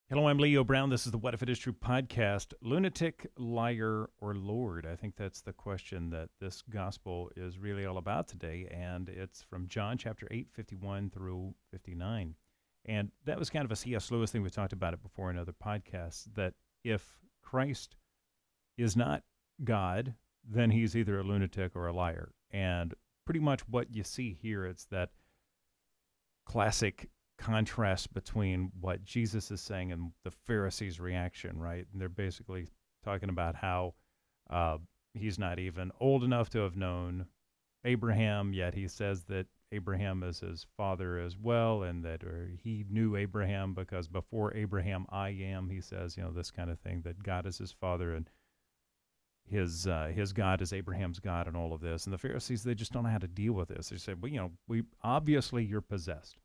Hello, I'm Leo Brown. This is the What If It Is True podcast. Lunatic, liar, or Lord? I think that's the question that this gospel is really all about today. And it's from John chapter 8, 51 through 59. And that was kind of a C.S. Lewis thing. We talked about it before in other podcasts that if Christ is not God, then he's either a lunatic or a liar. And pretty much what you see here, it's that classic contrast between what Jesus is saying and the Pharisees' reaction, right? And they're basically talking about how uh, he's not even old enough to have known Abraham, yet he says that Abraham is his father as well, and that he knew Abraham because before Abraham, I am. He says, this kind of thing, that God is his father and his God is Abraham's God, and all of this. And the Pharisees, they just don't know how to deal with this. They say, well, we obviously you're possessed.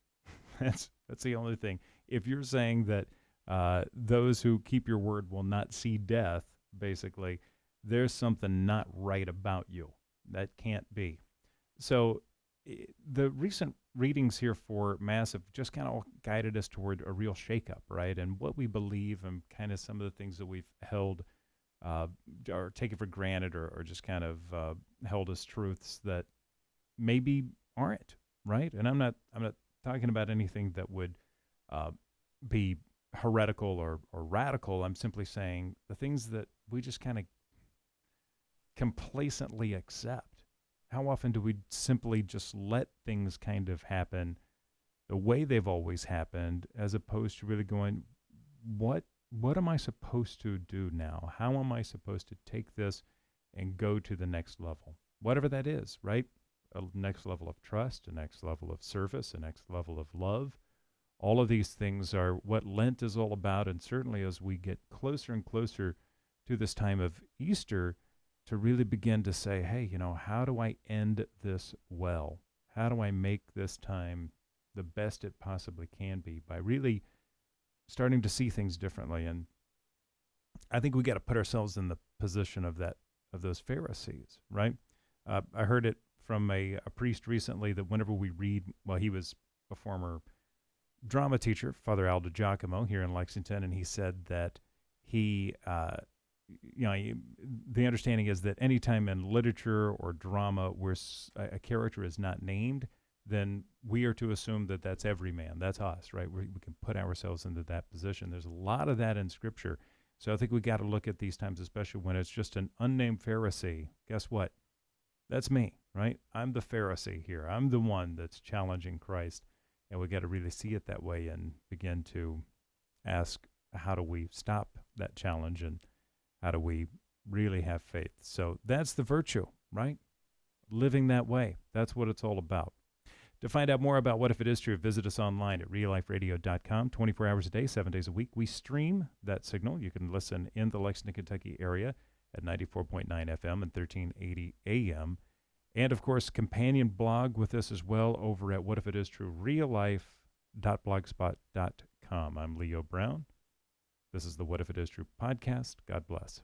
That's the only thing. If you're saying that those who keep your word will not see death, basically, there's something not right about you. That can't be. So the recent readings here for Mass have just kind of guided us toward a real shakeup, right? And what we believe and kind of some of the things that we've held uh, or taken for granted or just kind of held as truths that maybe aren't, right? And I'm not talking about anything that would uh, be heretical or radical. I'm simply saying the things that we just kind of complacently accept. How often do we simply just let things kind of happen the way they've always happened, as opposed to really going, what am I supposed to do now? How am I supposed to take this and go to the next level? Whatever that is, right? A next level of trust, a next level of service, a next level of love. All of these things are what Lent is all about. And certainly as we get closer and closer to this time of Easter, to really begin to say, hey, how do I end this well? How do I make this time the best it possibly can be by really starting to see things differently? And I think we got to put ourselves in the position of those Pharisees, right? I heard it from a priest recently that whenever we read, well, he was a former drama teacher, Father Aldo Giacomo, here in Lexington, and he said that he, the understanding is that anytime in literature or drama where a character is not named, then we are to assume that that's every man. That's us, right? We can put ourselves into that position. There's a lot of that in Scripture. So I think we got to look at these times, especially when it's just an unnamed Pharisee. Guess what? That's me, right? I'm the Pharisee here. I'm the one that's challenging Christ. And we got to really see it that way and begin to ask, how do we stop that challenge and how do we really have faith? So that's the virtue, right? Living that way. That's what it's all about. To find out more about What If It Is True, visit us online at realliferadio.com, 24 hours a day, 7 days a week. We stream that signal. You can listen in the Lexington, Kentucky area at 94.9 FM and 1380 AM. And, of course, companion blog with us as well over at whatifitisTrue.reallife.blogspot.com. I'm Leo Brown. This is the What If It Is True podcast. God bless.